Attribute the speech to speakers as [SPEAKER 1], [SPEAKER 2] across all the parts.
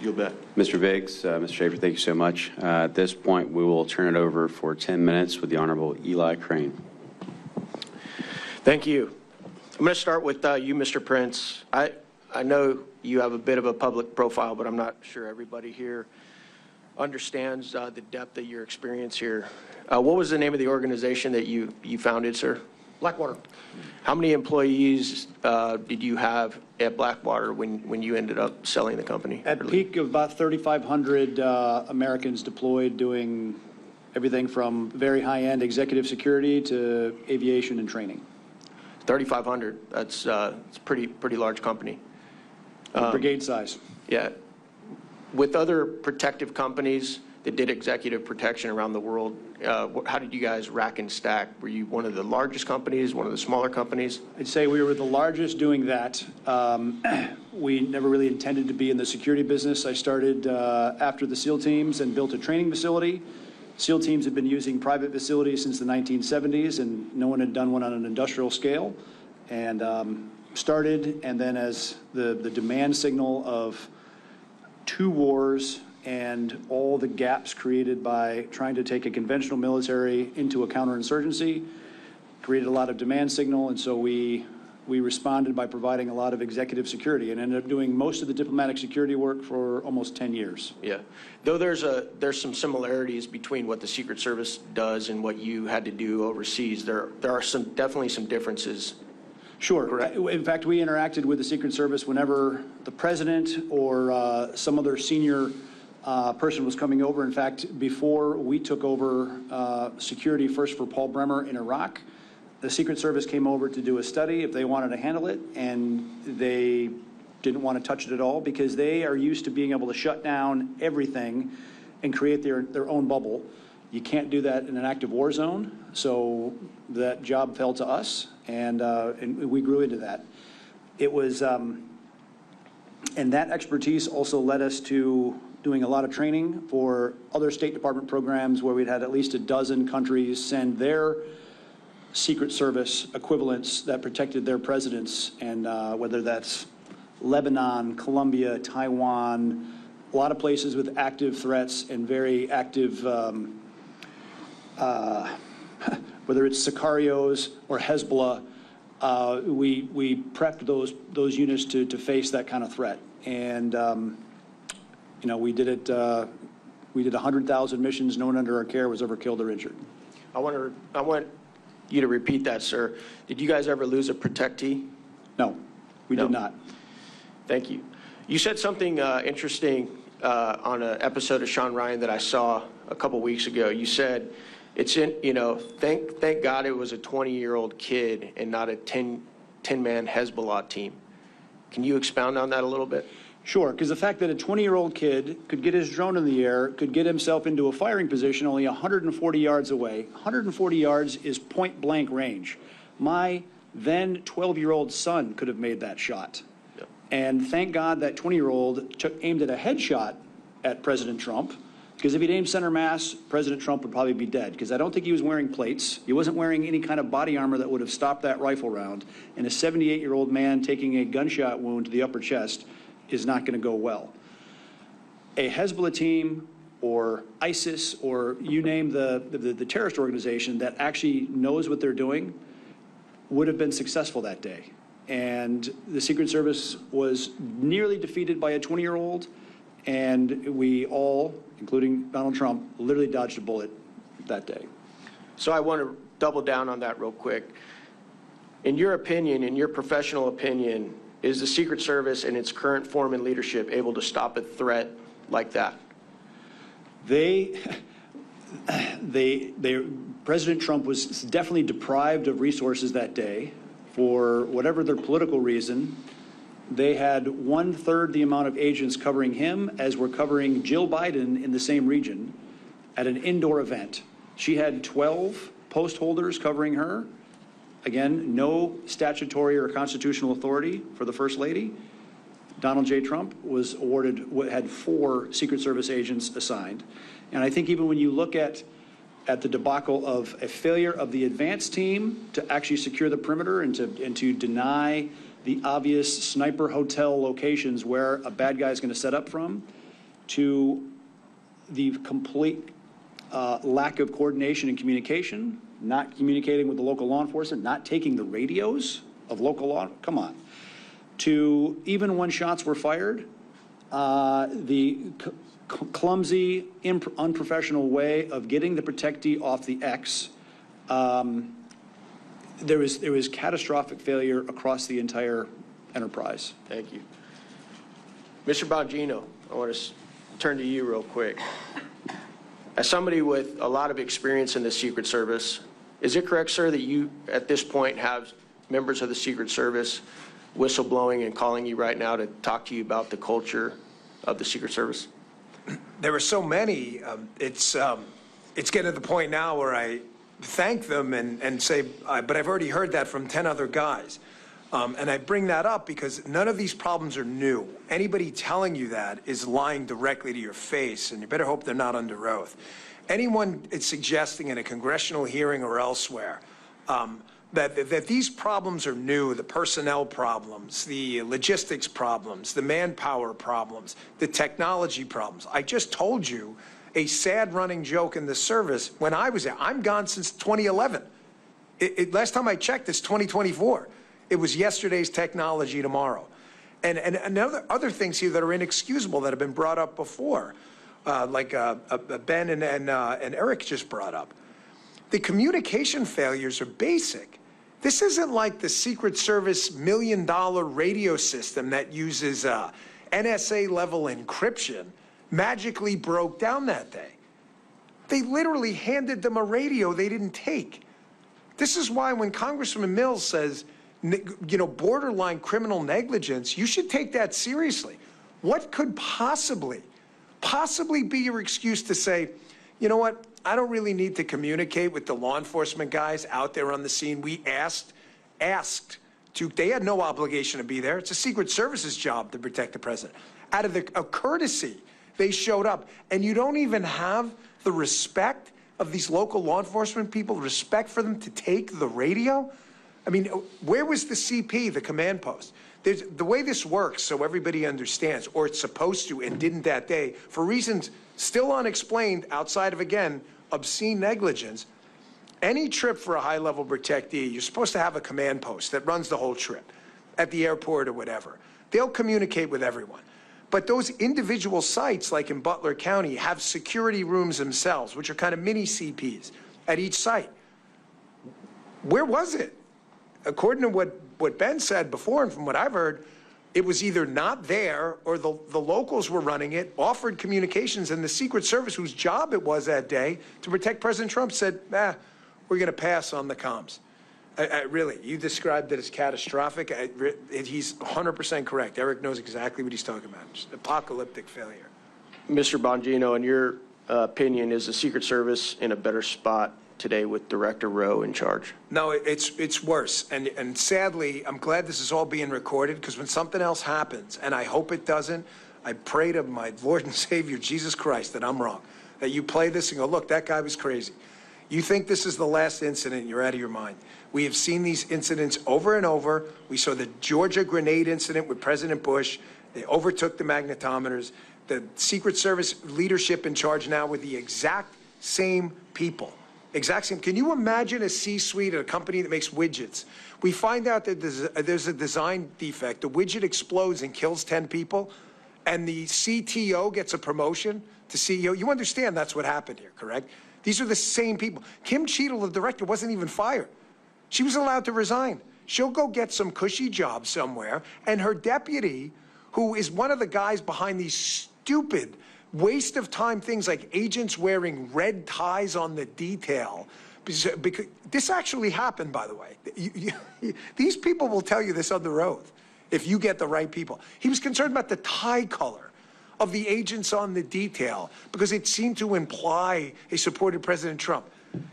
[SPEAKER 1] You bet.
[SPEAKER 2] Mr. Biggs, Mr. Schaefer, thank you so much. At this point, we will turn it over for 10 minutes with the Honorable Eli Crane.
[SPEAKER 3] Thank you. I'm going to start with you, Mr. Prince. I know you have a bit of a public profile, but I'm not sure everybody here understands the depth of your experience here. What was the name of the organization that you founded, sir?
[SPEAKER 1] Blackwater.
[SPEAKER 3] How many employees did you have at Blackwater when you ended up selling the company?
[SPEAKER 4] At peak of about 3,500 Americans deployed, doing everything from very high-end executive security to aviation and training.
[SPEAKER 3] 3,500. That's it's a pretty large company.
[SPEAKER 4] Brigade size.
[SPEAKER 3] Yeah. With other protective companies that did executive protection around the world, how did you guys rack and stack? Were you one of the largest companies, one of the smaller companies?
[SPEAKER 4] I'd say we were the largest doing that. We never really intended to be in the security business. I started after the SEAL teams and built a training facility. SEAL teams had been using private facilities since the 1970s, and no one had done one on an industrial scale. And started, and then as the demand signal of 2 wars and all the gaps created by trying to take a conventional military into a counterinsurgency created a lot of demand signal, and so we responded by providing a lot of executive security and ended up doing most of the diplomatic security work for almost 10 years.
[SPEAKER 3] Yeah. Though there's some similarities between what the Secret Service does and what you had to do overseas, there are definitely some differences.
[SPEAKER 4] Sure.
[SPEAKER 3] Correct.
[SPEAKER 4] In fact, we interacted with the Secret Service whenever the president or some other senior person was coming over. In fact, before we took over security first for Paul Bremer in Iraq, the Secret Service came over to do a study if they wanted to handle it, and they didn't want to touch it at all because they are used to being able to shut down everything and create their own bubble. You can't do that in an active war zone, so that job fell to us, and we grew into that. It was, and that expertise also led us to doing a lot of training for other State Department programs where we'd had at least a dozen countries send their Secret Service equivalents that protected their presidents, and whether that's Lebanon, Colombia, Taiwan, a lot of places with active threats and very active, whether it's Sicarios or Hezbollah, we prepped those units to face that kind of threat. And you know, we did it. We did 100,000 missions. No one under our care was ever killed or injured.
[SPEAKER 3] I want you to repeat that, sir. Did you guys ever lose a protectee?
[SPEAKER 4] No, we did not.
[SPEAKER 3] Thank you. You said something interesting on an episode of Sean Ryan that I saw a couple weeks ago. You said, it's in, you know, thank God it was a 20-year-old kid and not a 10-man Hezbollah team. Can you expound on that a little bit?
[SPEAKER 4] Sure, because the fact that a 20-year-old kid could get his drone in the air, could get himself into a firing position only 140 yards away. 140 yards is point-blank range. My then 12-year-old son could have made that shot. Yep. And thank God that 20-year-old aimed at a headshot at President Trump, because if he'd aimed center mass, President Trump would probably be dead, because I don't think he was wearing plates. He wasn't wearing any kind of body armor that would have stopped that rifle round. And a 78-year-old man taking a gunshot wound to the upper chest is not going to go well. A Hezbollah team or ISIS or you name the terrorist organization that actually knows what they're doing would have been successful that day. And the Secret Service was nearly defeated by a 20-year-old, and we all, including Donald Trump, literally dodged a bullet that day.
[SPEAKER 3] So I want to double down on that real quick. In your opinion, in your professional opinion, is the Secret Service in its current form and leadership able to stop a threat like that?
[SPEAKER 4] President Trump was definitely deprived of resources that day for whatever their political reason. They had 1/3 the amount of agents covering him as were covering Jill Biden in the same region at an indoor event. She had 12 post holders covering her. Again, no statutory or constitutional authority for the First Lady. Donald J. Trump was had 4 Secret Service agents assigned. And I think even when you look at the debacle of a failure of the advance team to actually secure the perimeter and to deny the obvious sniper hotel locations where a bad guy is going to set up from, to the complete lack of coordination and communication, not communicating with the local law enforcement, not taking the radios of local law, come on, to even when shots were fired, the clumsy, unprofessional way of getting the protectee off the X. There was catastrophic failure across the entire enterprise.
[SPEAKER 3] Thank you. Mr. Bongino, I want to turn to you real quick. As somebody with a lot of experience in the Secret Service, is it correct, sir, that you, at this point, have members of the Secret Service whistleblowing and calling you right now to talk to you about the culture of the Secret Service?
[SPEAKER 1] There are so many. It's getting to the point now where I thank them and say, but I've already heard that from 10 other guys. And I bring that up because none of these problems are new. Anybody telling you that is lying directly to your face, and you better hope they're not under oath. Anyone is suggesting in a congressional hearing or elsewhere that these problems are new, the personnel problems, the logistics problems, the manpower problems, the technology problems. I just told you a sad running joke in the service when I was there. I'm gone since 2011. Last time I checked, it's 2024. It was yesterday's technology tomorrow. And other things here that are inexcusable that have been brought up before, like Ben and Eric just brought up. The communication failures are basic. This isn't like the Secret Service $1 million radio system that uses NSA-level encryption magically broke down that day. They literally handed them a radio they didn't take. This is why when Congressman Mills says, you know, borderline criminal negligence, you should take that seriously. What could possibly be your excuse to say, you know what, I don't really need to communicate with the law enforcement guys out there on the scene. We asked to, they had no obligation to be there. It's a Secret Service's job to protect the president. Out of a courtesy, they showed up. And you don't even have the respect of these local law enforcement people, respect for them to take the radio? I mean, where was the CP, the command post? The way this works, so everybody understands, or it's supposed to and didn't that day, for reasons still unexplained outside of, again, obscene negligence, any trip for a high-level protectee, you're supposed to have a command post that runs the whole trip at the airport or whatever. They'll communicate with everyone. But those individual sites, like in Butler County, have security rooms themselves, which are kind of mini CPs at each site. Where was it? According to what Ben said before, and from what I've heard, it was either not there or the locals were running it, offered communications, and the Secret Service, whose job it was that day to protect President Trump, said, we're going to pass on the comms. Really, you described it as catastrophic. He's 100% correct. Eric knows exactly what he's talking about. Just apocalyptic failure.
[SPEAKER 3] Mr. Bongino, in your opinion, is the Secret Service in a better spot today with Director Rowe in charge?
[SPEAKER 1] No, it's worse. And sadly, I'm glad this is all being recorded, because when something else happens, and I hope it doesn't, I pray to my Lord and Savior, Jesus Christ, that I'm wrong. That you play this and go, look, that guy was crazy. You think this is the last incident, you're out of your mind. We have seen these incidents over and over. We saw the Georgia grenade incident with President Bush. They overtook the magnetometers. The Secret Service leadership in charge now with the exact same people. Exact same. Can you imagine a C-suite at a company that makes widgets? We find out that there's a design defect. The widget explodes and kills 10 people, and the CTO gets a promotion to CEO. You understand that's what happened here, correct? These are the same people. Kim Cheadle, the director, wasn't even fired. She was allowed to resign. She'll go get some cushy job somewhere, and her deputy, who is one of the guys behind these stupid waste of time things like agents wearing red ties on the detail. Because this actually happened, by the way. These people will tell you this under oath if you get the right people. He was concerned about the tie color of the agents on the detail because it seemed to imply he supported President Trump.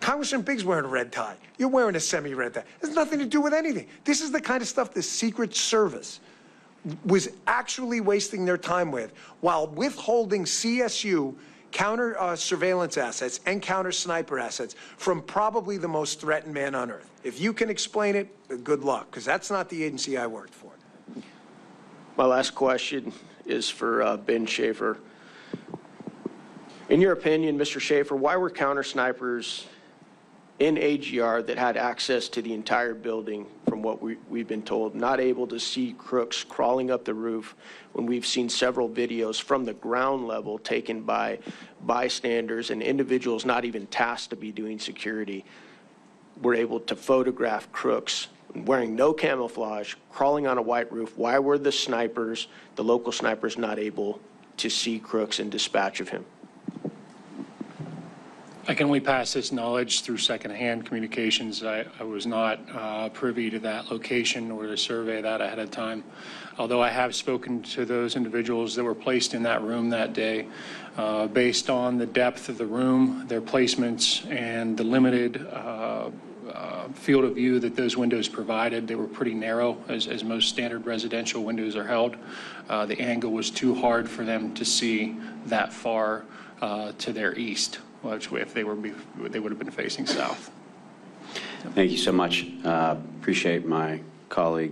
[SPEAKER 1] Congressman Biggs wearing a red tie. You're wearing a semi-red tie. It has nothing to do with anything. This is the kind of stuff the Secret Service was actually wasting their time with while withholding CSU counter surveillance assets and counter sniper assets from probably the most threatened man on earth. If you can explain it, good luck, because that's not the agency I worked for.
[SPEAKER 3] My last question is for Ben Schaefer. In your opinion, Mr. Schaefer, why were counter snipers in AGR that had access to the entire building, from what we've been told, not able to see crooks crawling up the roof when we've seen several videos from the ground level taken by bystanders and individuals not even tasked to be doing security were able to photograph crooks wearing no camouflage, crawling on a white roof? Why were the snipers, the local snipers, not able to see crooks and dispatch of him?
[SPEAKER 5] I can only pass this knowledge through secondhand communications. I was not privy to that location or to survey that ahead of time. Although I have spoken to those individuals that were placed in that room that day, based on the depth of the room, their placements, and the limited field of view that those windows provided. They were pretty narrow, as most standard residential windows are held. The angle was too hard for them to see that far to their east, which if they would have been facing south.
[SPEAKER 2] Thank you so much. Appreciate my colleague